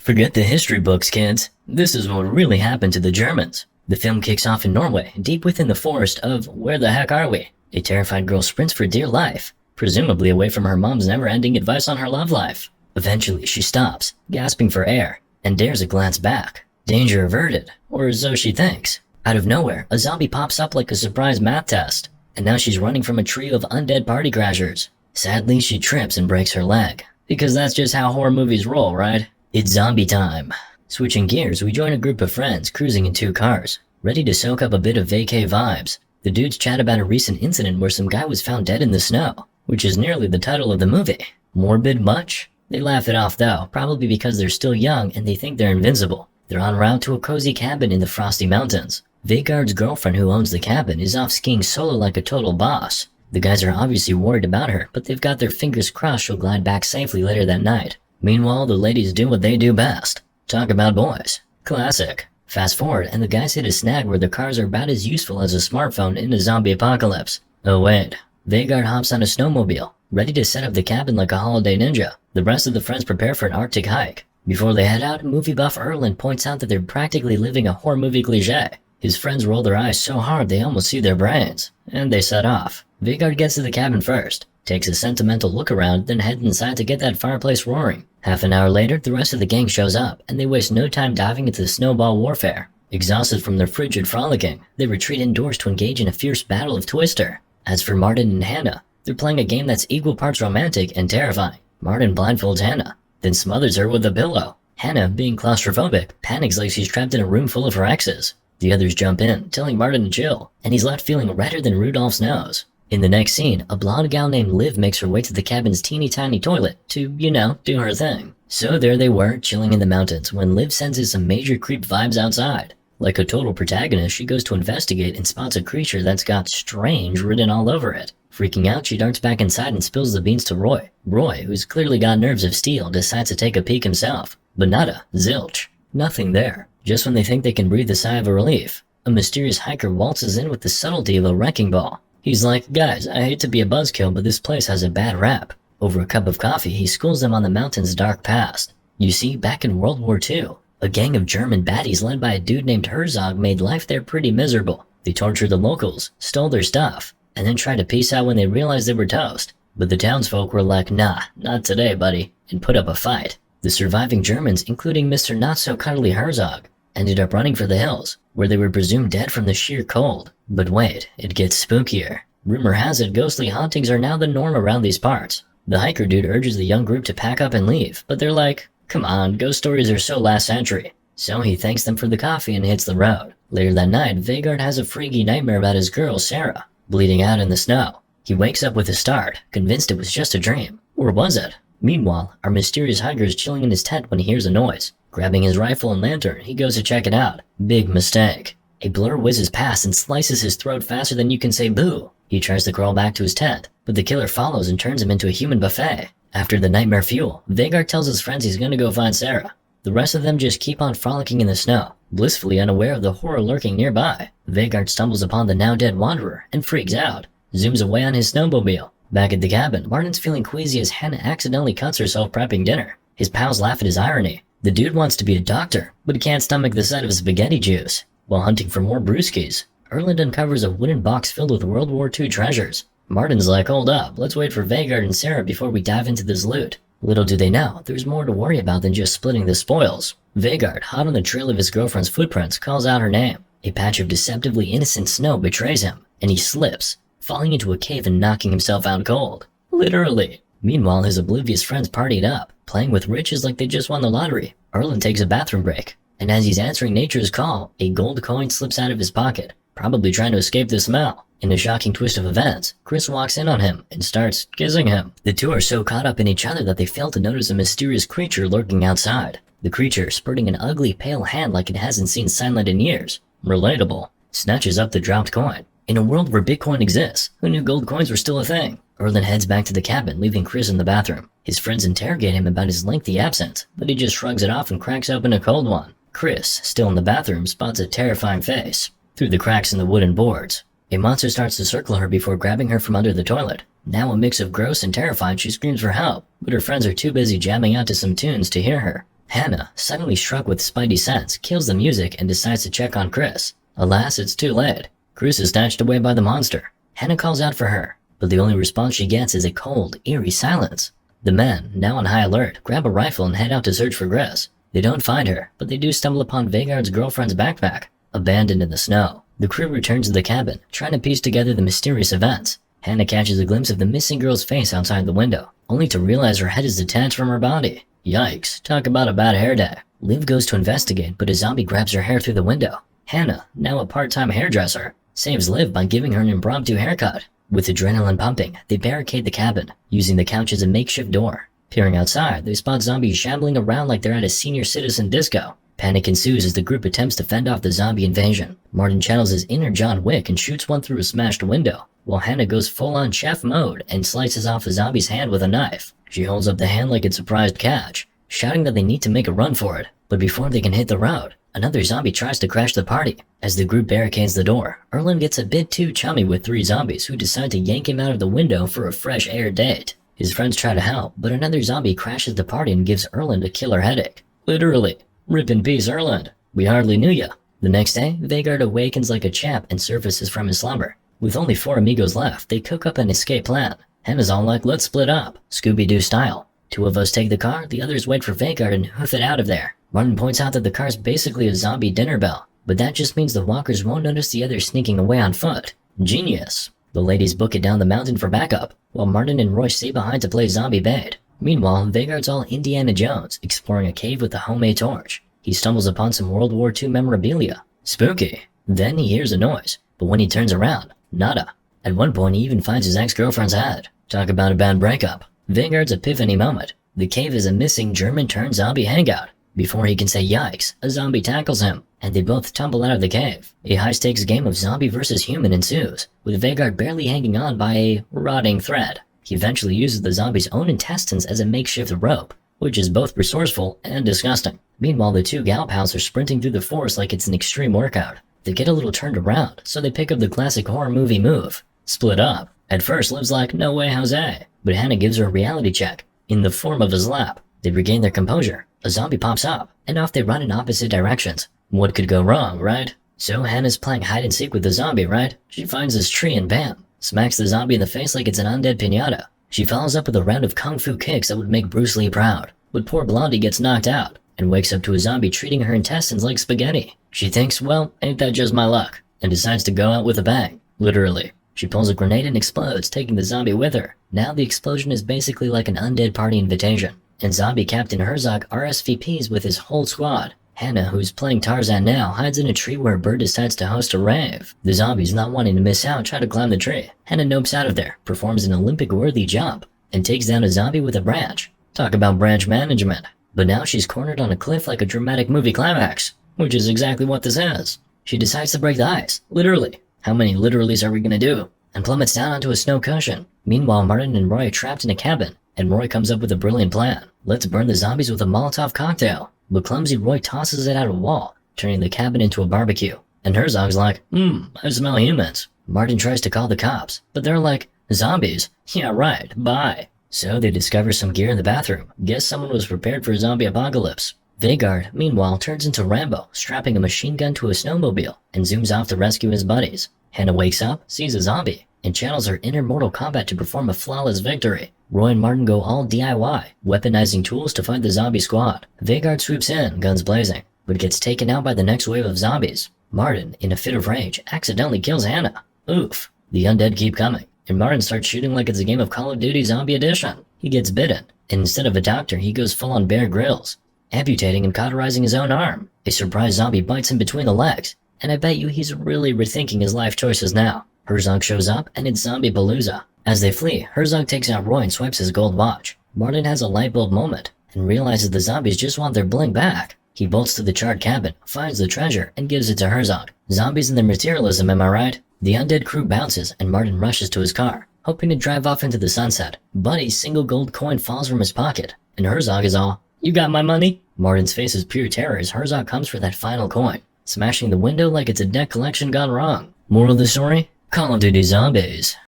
Forget the history books, kids. This is what really happened to the Germans. The film kicks off in Norway, deep within the forest of Where the Heck Are We? A terrified girl sprints for dear life, presumably away from her mom's never-ending advice on her love life. Eventually, she stops, gasping for air, and dares a glance back. Danger averted, or so she thinks. Out of nowhere, a zombie pops up like a surprise math test, and now she's running from a trio of undead party crashers. Sadly, she trips and breaks her leg, because that's just how horror movies roll, right? It's zombie time. Switching gears, we join a group of friends cruising in 2 cars, ready to soak up a bit of vacay vibes. The dudes chat about a recent incident where some guy was found dead in the snow, which is nearly the title of the movie. Morbid much? They laugh it off though, probably because they're still young and they think they're invincible. They're en route to a cozy cabin in the frosty mountains. Vegar's girlfriend who owns the cabin is off skiing solo like a total boss. The guys are obviously worried about her, but they've got their fingers crossed she'll glide back safely later that night. Meanwhile, the ladies do what they do best. Talk about boys. Classic. Fast forward, and the guys hit a snag where the cars are about as useful as a smartphone in a zombie apocalypse. Oh wait. Vegar hops on a snowmobile, ready to set up the cabin like a holiday ninja. The rest of the friends prepare for an Arctic hike. Before they head out, movie buff Erland points out that they're practically living a horror movie cliché. His friends roll their eyes so hard they almost see their brains, and they set off. Vegar gets to the cabin first, takes a sentimental look around, then heads inside to get that fireplace roaring. Half an hour later, the rest of the gang shows up, and they waste no time diving into snowball warfare. Exhausted from their frigid frolicking, they retreat indoors to engage in a fierce battle of Twister. As for Martin and Hannah, they're playing a game that's equal parts romantic and terrifying. Martin blindfolds Hannah, then smothers her with a pillow. Hannah, being claustrophobic, panics like she's trapped in a room full of her exes. The others jump in, telling Martin to chill, and he's left feeling redder than Rudolph's nose. In the next scene, a blonde gal named Liv makes her way to the cabin's teeny tiny toilet to, do her thing. So there they were, chilling in the mountains, when Liv senses some major creep vibes outside. Like a total protagonist, she goes to investigate and spots a creature that's got strange written all over it. Freaking out, she darts back inside and spills the beans to Roy. Roy, who's clearly got nerves of steel, decides to take a peek himself. But nada, zilch. Nothing there. Just when they think they can breathe a sigh of relief, a mysterious hiker waltzes in with the subtlety of a wrecking ball. He's like, guys, I hate to be a buzzkill, but this place has a bad rap. Over a cup of coffee, he schools them on the mountain's dark past. You see, back in World War II, a gang of German baddies led by a dude named Herzog made life there pretty miserable. They tortured the locals, stole their stuff, and then tried to peace out when they realized they were toast. But the townsfolk were like, nah, not today, buddy, and put up a fight. The surviving Germans, including Mr. Not-So-Cuddly Herzog, ended up running for the hills, where they were presumed dead from the sheer cold. But wait, it gets spookier. Rumor has it ghostly hauntings are now the norm around these parts. The hiker dude urges the young group to pack up and leave, but they're like, come on, ghost stories are so last century. So he thanks them for the coffee and hits the road. Later that night, Vegar has a freaky nightmare about his girl, Sarah, bleeding out in the snow. He wakes up with a start, convinced it was just a dream. Or was it? Meanwhile, our mysterious hiker is chilling in his tent when he hears a noise. Grabbing his rifle and lantern, he goes to check it out. Big mistake. A blur whizzes past and slices his throat faster than you can say boo. He tries to crawl back to his tent, but the killer follows and turns him into a human buffet. After the nightmare fuel, Vegar tells his friends he's gonna go find Sarah. The rest of them just keep on frolicking in the snow, blissfully unaware of the horror lurking nearby. Vegar stumbles upon the now dead wanderer and freaks out, zooms away on his snowmobile. Back at the cabin, Martin's feeling queasy as Hannah accidentally cuts herself prepping dinner. His pals laugh at his irony. The dude wants to be a doctor, but he can't stomach the sight of spaghetti juice. While hunting for more brewskis, Erland uncovers a wooden box filled with World War II treasures. Martin's like, hold up, let's wait for Vegar and Sarah before we dive into this loot. Little do they know, there's more to worry about than just splitting the spoils. Vegar, hot on the trail of his girlfriend's footprints, calls out her name. A patch of deceptively innocent snow betrays him, and he slips, falling into a cave and knocking himself out cold. Literally. Meanwhile, his oblivious friends partied up, playing with riches like they just won the lottery. Erland takes a bathroom break, and as he's answering nature's call, a gold coin slips out of his pocket, probably trying to escape the smell. In a shocking twist of events, Chris walks in on him and starts kissing him. The two are so caught up in each other that they fail to notice a mysterious creature lurking outside. The creature, spurting an ugly pale hand like it hasn't seen sunlight in years, relatable, snatches up the dropped coin. In a world where Bitcoin exists, who knew gold coins were still a thing? Erland heads back to the cabin, leaving Chris in the bathroom. His friends interrogate him about his lengthy absence, but he just shrugs it off and cracks open a cold one. Chris, still in the bathroom, spots a terrifying face through the cracks in the wooden boards. A monster starts to circle her before grabbing her from under the toilet. Now a mix of gross and terrified, she screams for help, but her friends are too busy jamming out to some tunes to hear her. Hannah, suddenly struck with spidey sense, kills the music and decides to check on Chris. Alas, it's too late. Chris is snatched away by the monster. Hannah calls out for her, but the only response she gets is a cold, eerie silence. The men, now on high alert, grab a rifle and head out to search for Chris. They don't find her, but they do stumble upon Vegar's girlfriend's backpack, abandoned in the snow. The crew returns to the cabin, trying to piece together the mysterious events. Hannah catches a glimpse of the missing girl's face outside the window, only to realize her head is detached from her body. Yikes, talk about a bad hair day. Liv goes to investigate, but a zombie grabs her hair through the window. Hannah, now a part-time hairdresser, saves Liv by giving her an impromptu haircut. With adrenaline pumping, they barricade the cabin, using the couch as a makeshift door. Peering outside, they spot zombies shambling around like they're at a senior citizen disco. Panic ensues as the group attempts to fend off the zombie invasion. Martin channels his inner John Wick and shoots one through a smashed window, while Hannah goes full-on chef mode and slices off a zombie's hand with a knife. She holds up the hand like it's a prized catch, shouting that they need to make a run for it. But before they can hit the road, another zombie tries to crash the party. As the group barricades the door, Erland gets a bit too chummy with 3 zombies who decide to yank him out of the window for a fresh air date. His friends try to help, but another zombie crashes the party and gives Erland a killer headache. Literally. Rip in peace, Erland. We hardly knew ya. The next day, Vegar awakens like a champ and surfaces from his slumber. With only 4 amigos left, they cook up an escape plan. Hannah's all like, let's split up, Scooby-Doo style. 2 of us take the car, the others wait for Vegar and hoof it out of there. Martin points out that the car's basically a zombie dinner bell, but that just means the walkers won't notice the others sneaking away on foot. Genius. The ladies book it down the mountain for backup, while Martin and Roy stay behind to play zombie bait. Meanwhile, Vegar's all Indiana Jones, exploring a cave with a homemade torch. He stumbles upon some World War II memorabilia. Spooky. Then he hears a noise, but when he turns around, nada. At one point, he even finds his ex-girlfriend's head. Talk about a bad breakup. Vegar's epiphany moment. The cave is a missing German-turned-zombie hangout. Before he can say yikes, a zombie tackles him, and they both tumble out of the cave. A high-stakes game of zombie versus human ensues, with Vegar barely hanging on by a rotting thread. He eventually uses the zombie's own intestines as a makeshift rope, which is both resourceful and disgusting. Meanwhile, the 2 gal pals are sprinting through the forest like it's an extreme workout. They get a little turned around, so they pick up the classic horror movie move. Split up. At first, Liv's like, no way, Jose. But Hannah gives her a reality check, in the form of a slap. They regain their composure. A zombie pops up, and off they run in opposite directions. What could go wrong, right? So Hannah's playing hide and seek with the zombie, right? She finds this tree and bam, smacks the zombie in the face like it's an undead piñata. She follows up with a round of kung fu kicks that would make Bruce Lee proud. But poor Blondie gets knocked out, and wakes up to a zombie treating her intestines like spaghetti. She thinks, well, ain't that just my luck, and decides to go out with a bang. Literally. She pulls a grenade and explodes, taking the zombie with her. Now the explosion is basically like an undead party invitation, and zombie Captain Herzog RSVPs with his whole squad. Hannah, who's playing Tarzan now, hides in a tree where a bird decides to host a rave. The zombies, not wanting to miss out, try to climb the tree. Hannah nopes out of there, performs an Olympic-worthy jump, and takes down a zombie with a branch. Talk about branch management. But now she's cornered on a cliff like a dramatic movie climax, which is exactly what this is. She decides to break the ice, literally. How many literallys are we gonna do? And plummets down onto a snow cushion. Meanwhile, Martin and Roy are trapped in a cabin, and Roy comes up with a brilliant plan. Let's burn the zombies with a Molotov cocktail. But clumsy Roy tosses it out a wall, turning the cabin into a barbecue. And Herzog's like, I smell humans. Martin tries to call the cops, but they're like, zombies? Yeah, right, bye. So they discover some gear in the bathroom. Guess someone was prepared for a zombie apocalypse. Vegar, meanwhile, turns into Rambo, strapping a machine gun to a snowmobile, and zooms off to rescue his buddies. Hannah wakes up, sees a zombie, and channels her inner Mortal Kombat to perform a flawless victory. Roy and Martin go all DIY, weaponizing tools to fight the zombie squad. Vegar swoops in, guns blazing, but gets taken out by the next wave of zombies. Martin, in a fit of rage, accidentally kills Hannah. Oof. The undead keep coming, and Martin starts shooting like it's a game of Call of Duty Zombie Edition. He gets bitten, and instead of a doctor, he goes full-on Bear Grylls, amputating and cauterizing his own arm. A surprise zombie bites him between the legs, and I bet you he's really rethinking his life choices now. Herzog shows up, and it's Zombie Palooza. As they flee, Herzog takes out Roy and swipes his gold watch. Martin has a light bulb moment, and realizes the zombies just want their bling back. He bolts to the charred cabin, finds the treasure, and gives it to Herzog. Zombies and their materialism, am I right? The undead crew bounces, and Martin rushes to his car, hoping to drive off into the sunset. But a single gold coin falls from his pocket, and Herzog is all, you got my money? Martin's face is pure terror as Herzog comes for that final coin, smashing the window like it's a deck collection gone wrong. Moral of the story? Call of Duty Zombies.